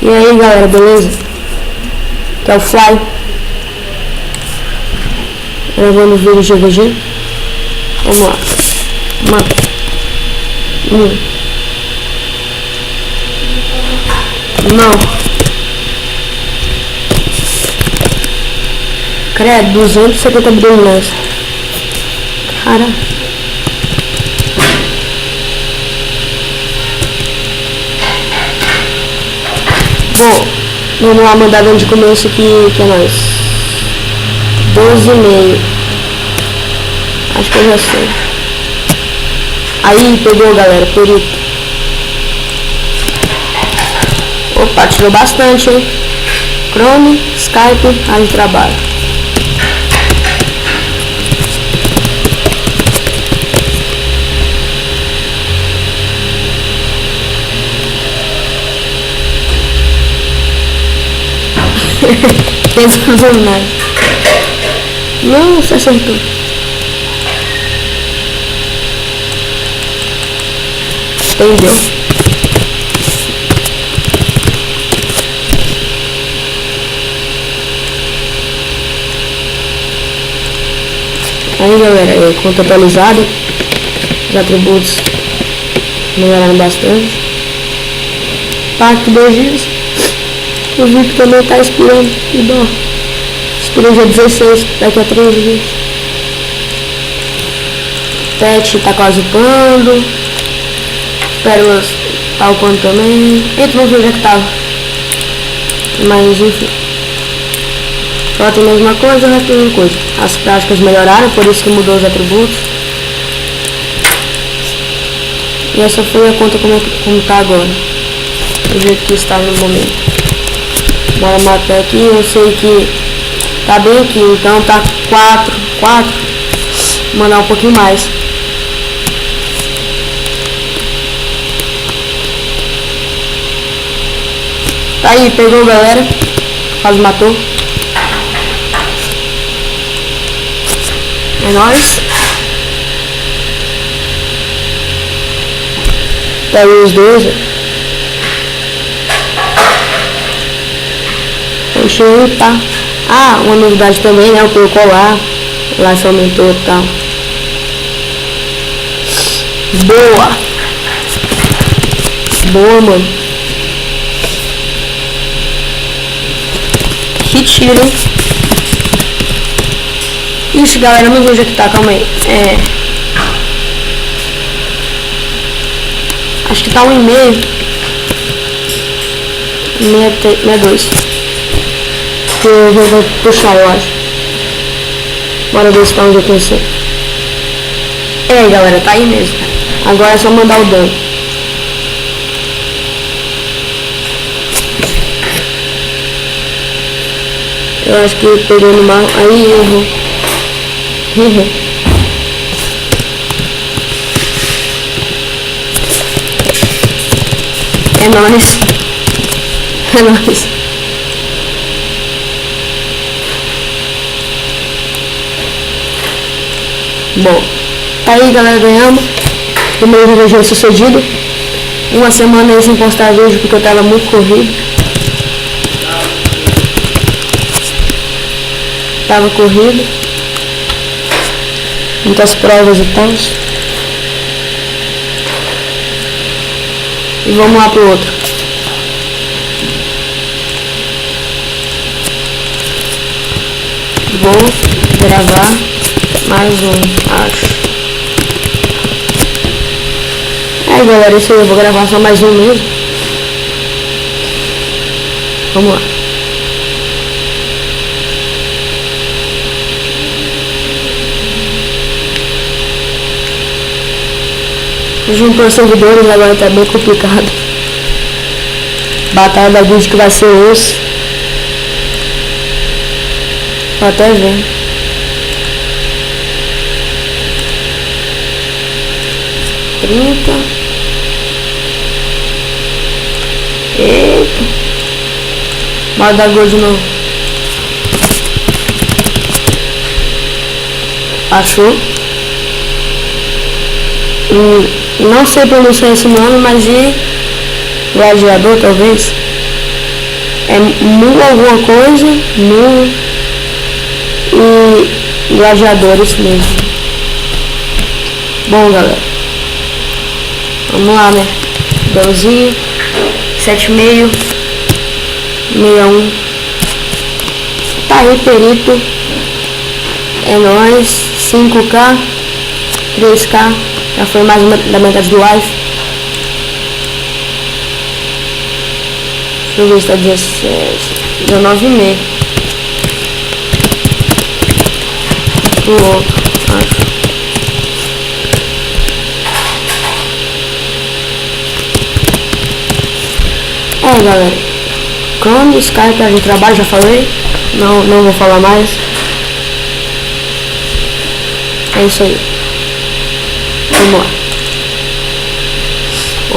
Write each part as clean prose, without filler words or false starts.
E aí galera, beleza? Que é o Fly gravando o vídeo de GVG. Vamos lá. Mata. Não. Credo, 250 bilhões. Cara. Bom, vamos lá mandar dentro de começo que é nóis. 12,5. Acho que eu já sei. Aí, pegou galera, perito. Opa, tirou bastante, hein? Chrome, Skype, área de trabalho. Pensando nada. Não, você acertou. Entendeu? Aí galera, conta atualizada. Os atributos melhoraram bastante. Pacto 2 dias. O VIP também tá expirando. Que dó. Expirou dia 16, daqui a 13 dias. Pet tá quase upando. Pérolas tá upando também. Eita, vamos ver onde é que tava. Mas enfim. Só tem a mesma coisa, mas tem uma coisa. As práticas melhoraram, por isso que mudou os atributos. E essa foi a conta como tá agora. Do jeito que está no momento. Bora matar aqui, eu sei que tá bem aqui, então tá 4. Vou mandar um pouquinho mais. Tá aí, pegou galera. Quase matou. É nóis. Tá aí os dois. Fechou, tá? Ah, uma novidade também, né? O colar. Lá se aumentou e tal. Boa! Boa, mano. Que tiro, hein? Ixi, galera, não vejo onde é que tá, calma aí. Acho que tá 1,5. 1,2. Que eu já vou puxar, eu acho. Bora ver se tá onde eu pensei. Galera, tá aí mesmo. Agora é só mandar o dano. Eu acho que pegou no mal. Aí errou. É nóis. É nóis. Bom, tá aí galera, ganhamos. Primeiro vídeo sucedido. Uma semana aí sem postar vídeo porque eu tava muito corrido. Tava corrido. Muitas provas e tal. E vamos lá pro outro. Vou gravar mais um, acho. Aí galera, isso aí, eu vou gravar só mais um mesmo. Vamos lá. Juntou servidores, agora tá bem complicado. Batalha da guild que vai ser osso. Tô até vendo. Eita. Bora dar gol de novo. Achou? Não sei pronunciar esse nome, mas gladiador talvez. É Mu alguma coisa, Mu e gladiador, isso mesmo. Bom, galera, vamos lá, né? Belzinho, 7,5, 61. Tá aí, perito. É nóis, 5k, 3k, já foi mais da metade do live. Deixa eu ver se tá 19,5. Tô louco, acho. Galera, quando Skype a gente trabalha, já falei, não vou falar mais. É isso aí. Vamos lá.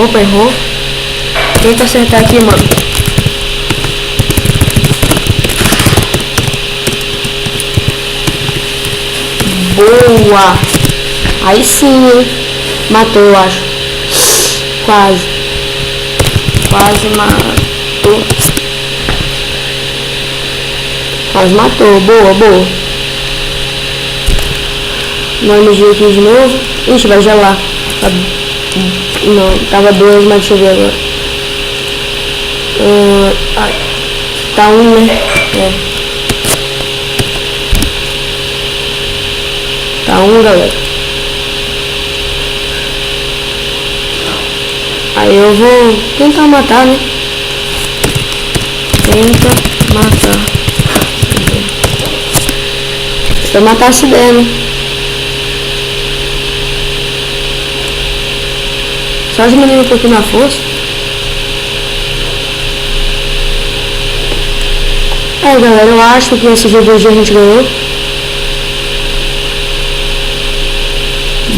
Opa, errou. Tenta acertar aqui, mano. Boa. Aí sim, hein? Matou, eu acho. Quase matou. Quase matou. Boa. Vamos MG aqui de novo. Ixi, vai gelar. Não, tava 2, mas deixa eu ver agora. Tá 1, né? É. Tá 1, galera. Aí eu vou tentar matar, né? Tenta matar. Se eu matar se der, né? Só diminuir um pouquinho na força. Galera, eu acho que esse GVG a gente ganhou.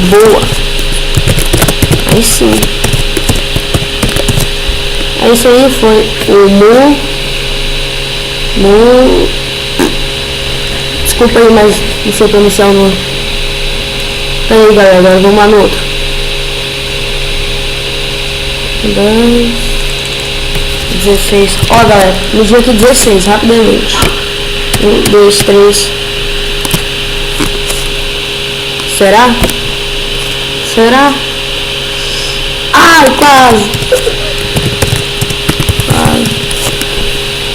Boa. Aí sim. É isso aí, foi o Mu. Desculpa aí, mas não sei pronunciar o nome. Peraí, galera, agora vamos lá no outro. 10, 16. Ó, galera, no dia aqui 16, rapidamente. 1, 2, 3. Será? Ai, quase.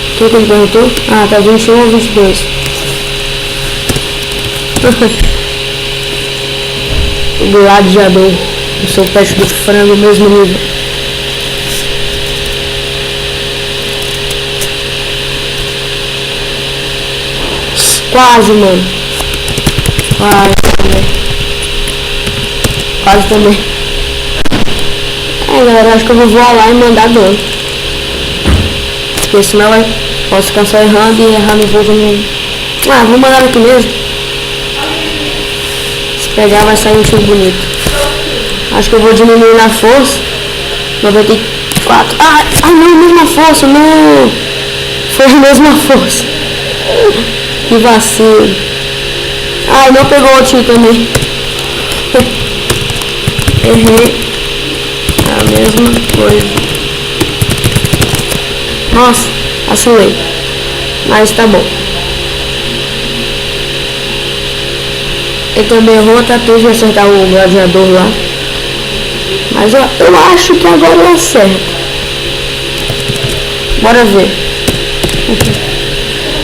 O que ele perguntou? Ah, tá 21 ou 22. O gladiador. O seu peixe do frango, mesmo nível. Quase, mano. Quase também. Galera, acho que eu vou voar lá e mandar dano. Porque senão eu posso ficar só errando e errar no voo também. Vou mandar aqui mesmo. Se pegar vai sair um tiro bonito. Acho que eu vou diminuir na força. 94. Não, mesma força, não. Foi a mesma força. Que vacilo. Não pegou o tiro também. Errei. A mesma coisa. Nossa, assinei. Mas tá bom. Ele também errou a tatu de acertar o gladiador lá. Mas eu acho que agora eu acerto. Bora ver.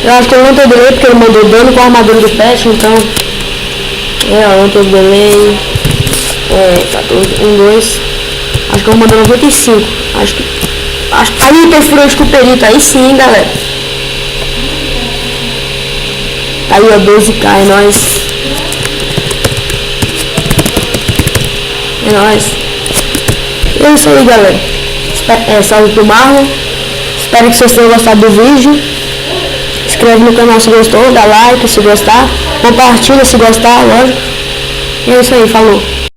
Eu acho que eu não tenho delay porque ele mandou dano com a armadura do pet, então. Eu não tenho delay. 14, 1, 2. Acho que eu vou mandar 95. Acho que. Aí perfurou com o perito. Aí sim, galera. Aí, ó, 12k. É nóis. É nóis. E é isso aí, galera. Salve pro Marlon. Espero que vocês tenham gostado do vídeo. Se inscreve no canal se gostou. Dá like se gostar. Compartilha se gostar, lógico. E é isso aí. Falou.